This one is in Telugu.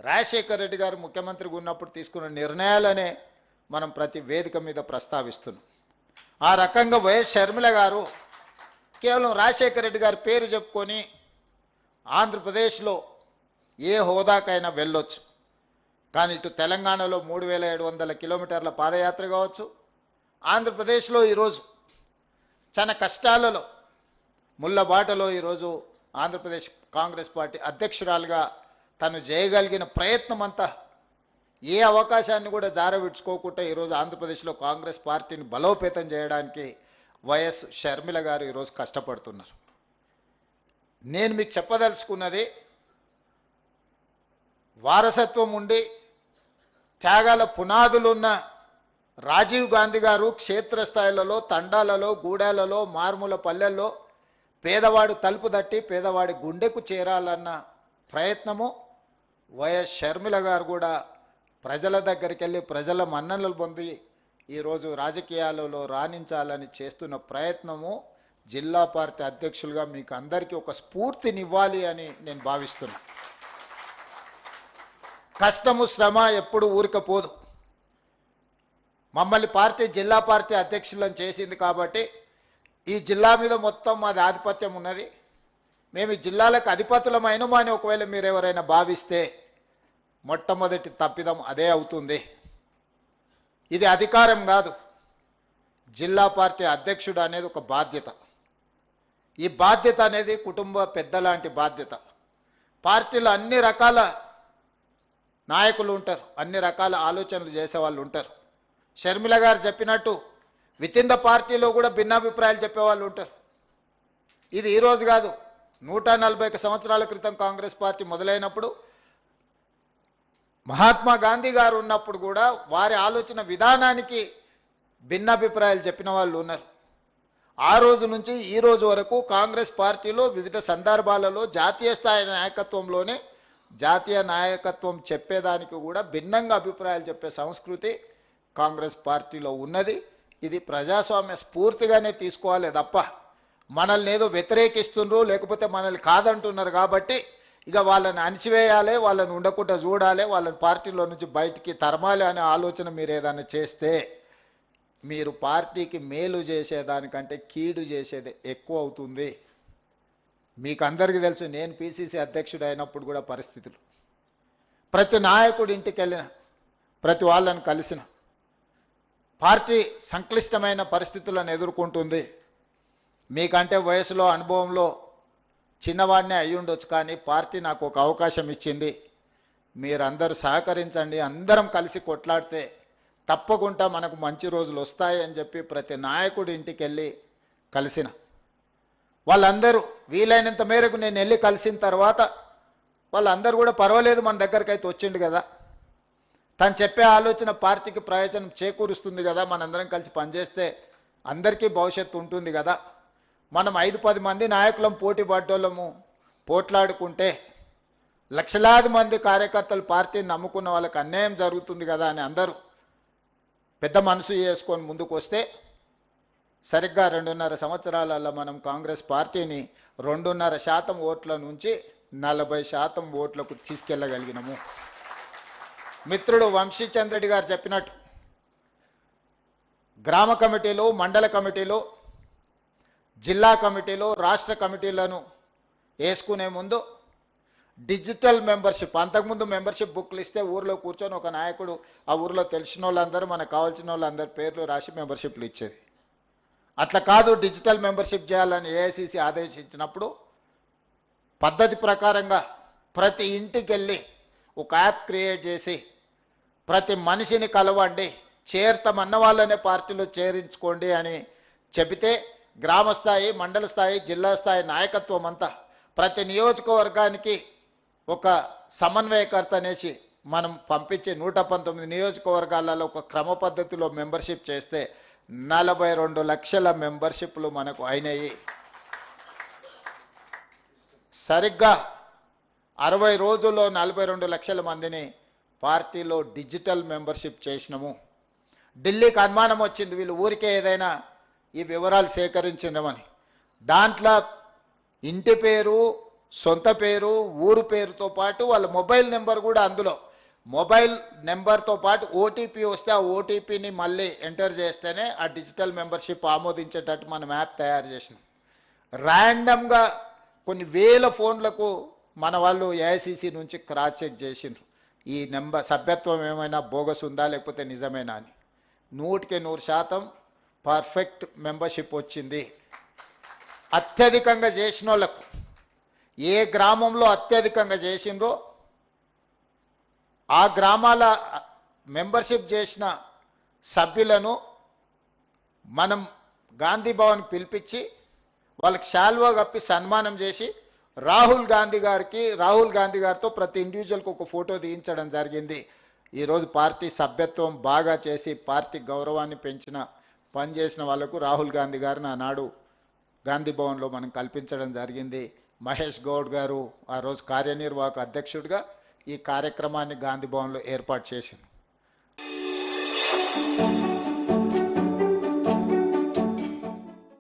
రాజశేఖర్ రెడ్డి గారు ముఖ్యమంత్రిగా ఉన్నప్పుడు తీసుకున్న నిర్ణయాలనే మనం ప్రతి వేదిక మీద ప్రస్తావిస్తున్నాం. ఆ రకంగా వైఎస్ షర్మిల గారు కేవలం రాజశేఖర్ రెడ్డి గారి పేరు చెప్పుకొని ఆంధ్రప్రదేశ్లో ఏ హోదాకైనా వెళ్ళొచ్చు. కానీ ఇటు తెలంగాణలో 3700 కిలోమీటర్ల పాదయాత్ర కావచ్చు, ఆంధ్రప్రదేశ్లో ఈరోజు చాలా కష్టాలలో ముళ్ళబాటలో ఈరోజు ఆంధ్రప్రదేశ్ కాంగ్రెస్ పార్టీ అధ్యక్షురాలుగా తను చేయగలిగిన ప్రయత్నం అంతా ఏ అవకాశాన్ని కూడా జారవిడ్చుకోకుండా ఈరోజు ఆంధ్రప్రదేశ్లో కాంగ్రెస్ పార్టీని బలోపేతం చేయడానికి వైఎస్ షర్మిల గారు ఈరోజు కష్టపడుతున్నారు. నేను మీకు చెప్పదలుచుకున్నది, వారసత్వం ఉండి త్యాగాల పునాదులున్న రాజీవ్ గాంధీ గారు క్షేత్రస్థాయిలలో, తండాలలో, గూడాలలో, మారుమూల పల్లెల్లో పేదవాడు తలుపు తట్టి పేదవాడి గుండెకు చేరాలన్న ప్రయత్నము వైఎస్ షర్మిల గారు కూడా ప్రజల దగ్గరికి వెళ్ళి ప్రజల మన్ననలు పొంది ఈరోజు రాజకీయాలలో రాణించాలని చేస్తున్న ప్రయత్నము జిల్లా పార్టీ అధ్యక్షులుగా మీకు అందరికీ ఒక స్ఫూర్తినివ్వాలి అని నేను భావిస్తున్నా. కష్టము శ్రమ ఎప్పుడు ఊరికపోదు. మమ్మల్ని జిల్లా పార్టీ అధ్యక్షులను చేసింది కాబట్టి ఈ జిల్లా మీద మొత్తం మాది ఆధిపత్యం ఉన్నది. మేము ఈ జిల్లాలకు అధిపతులమైనమా అని ఒకవేళ మీరు ఎవరైనా భావిస్తే మొట్టమొదటి తప్పిదం అదే అవుతుంది. ఇది అధికారం కాదు. జిల్లా పార్టీ అధ్యక్షుడు అనేది ఒక బాధ్యత. ఈ బాధ్యత అనేది కుటుంబ పెద్దలాంటి బాధ్యత. పార్టీలో అన్ని రకాల నాయకులు ఉంటారు, అన్ని రకాల ఆలోచనలు చేసేవాళ్ళు ఉంటారు. షర్మిల గారు చెప్పినట్టు వితిన్ ద పార్టీలో కూడా భిన్నాభిప్రాయాలు చెప్పేవాళ్ళు ఉంటారు. ఇది ఈరోజు కాదు, 141 సంవత్సరాల క్రితం కాంగ్రెస్ పార్టీ మొదలైనప్పుడు మహాత్మా గాంధీ గారు ఉన్నప్పుడు కూడా వారి ఆలోచన విధానానికి భిన్నాభిప్రాయాలు చెప్పిన వాళ్ళు ఉన్నారు. ఆ రోజు నుంచి ఈ రోజు వరకు కాంగ్రెస్ పార్టీలో వివిధ సందర్భాలలో జాతీయ స్థాయి నాయకత్వంలోనే జాతీయ నాయకత్వం చెప్పేదానికి కూడా భిన్నంగా అభిప్రాయాలు చెప్పే సంస్కృతి కాంగ్రెస్ పార్టీలో ఉన్నది. ఇది ప్రజాస్వామ్య స్ఫూర్తిగానే తీసుకోవాలి తప్ప మనల్ని ఏదో వ్యతిరేకిస్తున్నారు లేకపోతే మనల్ని కాదంటున్నారు కాబట్టి ఇక వాళ్ళని అణిచివేయాలి, వాళ్ళని ఉండకుండా చూడాలి, వాళ్ళని పార్టీలో నుంచి బయటికి తరమాలి అనే ఆలోచన మీరు ఏదైనా చేస్తే మీరు పార్టీకి మేలు చేసేదానికంటే కీడు చేసేది ఎక్కువ అవుతుంది. మీకు అందరికీ తెలుసు, నేను పిసిసి అధ్యక్షుడు అయినప్పుడు కూడా పరిస్థితులు, ప్రతి నాయకుడి ఇంటికి వెళ్ళిన, ప్రతి వాళ్ళని కలిసిన, పార్టీ సంక్లిష్టమైన పరిస్థితులను ఎదుర్కొంటుంది. మీకంటే వయసులో అనుభవంలో చిన్నవాడినే అయి ఉండొచ్చు, కానీ పార్టీ నాకు ఒక అవకాశం ఇచ్చింది. మీరందరూ సహకరించండి, అందరం కలిసి కొట్లాడితే తప్పకుండా మనకు మంచి రోజులు వస్తాయి అని చెప్పి ప్రతి నాయకుడి ఇంటికి వెళ్ళి కలిసిన వాళ్ళందరూ వీలైనంత మేరకు నేను వెళ్ళి కలిసిన తర్వాత వాళ్ళందరూ కూడా పర్వాలేదు, మన దగ్గరికి అయితే వచ్చిండు కదా, తను చెప్పే ఆలోచన పార్టీకి ప్రయోజనం చేకూరుస్తుంది కదా, మనందరం కలిసి పనిచేస్తే అందరికీ భవిష్యత్తు ఉంటుంది కదా, మనం 5-10 మంది నాయకులం పోటీ పడ్డోళ్ళము పోట్లాడుకుంటే లక్షలాది మంది కార్యకర్తలు పార్టీని నమ్ముకున్న వాళ్ళకి అన్యాయం జరుగుతుంది కదా అని అందరూ పెద్ద మనసు చేసుకొని ముందుకు వస్తే సరిగ్గా 2.5 సంవత్సరాలలో మనం కాంగ్రెస్ పార్టీని 2.5% ఓట్ల నుంచి 40% ఓట్లకు తీసుకెళ్ళగలిగినాము. మిత్రుడు వంశీచంద్రెడ్డి గారు చెప్పినట్టు గ్రామ కమిటీలు, మండల కమిటీలు, జిల్లా కమిటీలు, రాష్ట్ర కమిటీలను వేసుకునే ముందు డిజిటల్ మెంబర్షిప్, అంతకుముందు మెంబర్షిప్ బుక్లు ఇస్తే ఊర్లో కూర్చొని ఒక నాయకుడు ఆ ఊర్లో తెలిసిన వాళ్ళందరూ మనకు కావాల్సిన వాళ్ళందరి పేర్లు రాసి మెంబర్షిప్లు ఇచ్చేది. అట్లా కాదు, డిజిటల్ మెంబర్షిప్ చేయాలని ఏఐసిసి ఆదేశించినప్పుడు పద్ధతి ప్రకారంగా ప్రతి ఇంటికి వెళ్ళి ఒక యాప్ క్రియేట్ చేసి ప్రతి మనిషిని కలవండి, చేరతామన్న వాళ్ళనే పార్టీలో చేరించుకోండి అని చెబితే గ్రామ స్థాయి, మండల స్థాయి, జిల్లా స్థాయి నాయకత్వం అంతా ప్రతి నియోజకవర్గానికి ఒక సమన్వయకర్త అనేసి మనం పంపించి 119 నియోజకవర్గాలలో ఒక క్రమ పద్ధతిలో మెంబర్షిప్ చేస్తే 42 లక్షల మెంబర్షిప్లు మనకు అయినాయి. సరిగ్గా 60 రోజుల్లో 42 లక్షల మందిని పార్టీలో డిజిటల్ మెంబర్షిప్ చేసినాము. ఢిల్లీకి అనుమానం వచ్చింది, వీళ్ళు ఊరికే ఏదైనా ఈ వివరాలు సేకరించినామని. దాంట్లో ఇంటి పేరు, సొంత పేరు ఊరు పేరుతో పాటు వాళ్ళ మొబైల్ నెంబర్ కూడా అందులో మొబైల్ నెంబర్తో పాటు ఓటీపీ వస్తే ఆ ఓటీపీని మళ్ళీ ఎంటర్ చేస్తేనే ఆ డిజిటల్ మెంబర్షిప్ ఆమోదించేటట్టు మనం యాప్ తయారు చేసినాం. ర్యాండమ్గా కొన్ని వేల ఫోన్లకు మన వాళ్ళు ఏఐసిసి నుంచి క్రాస్ చెక్ చేసిండ్రు ఈ నెంబర్ సభ్యత్వం ఏమైనా బోగస్ ఉందా లేకపోతే నిజమేనా అని. 100% పర్ఫెక్ట్ మెంబర్షిప్ వచ్చింది. అత్యధికంగా చేసిన వాళ్ళకు ఏ గ్రామంలో అత్యధికంగా చేసిండ్రో ఆ గ్రామాల మెంబర్షిప్ చేసిన సభ్యులను మనం గాంధీ భవన్ పిలిపించి వాళ్ళకి శాల్వా కప్పి సన్మానం చేసి రాహుల్ గాంధీ గారితో ప్రతి ఇండివిజువల్కి ఒక ఫోటో తీయించడం జరిగింది. ఈరోజు పార్టీ సభ్యత్వం బాగా చేసి పార్టీ గౌరవాన్ని పెంచిన పనిచేసిన వాళ్లకు రాహుల్ గాంధీ గారిని ఆనాడు గాంధీ భవన్లో మనం కల్పించడం జరిగింది. మహేష్ గౌడ్ గారు ఆ రోజు కార్యనిర్వాహక అధ్యక్షుడిగా ఈ కార్యక్రమాన్ని గాంధీ భవన్లో ఏర్పాటు చేసింది.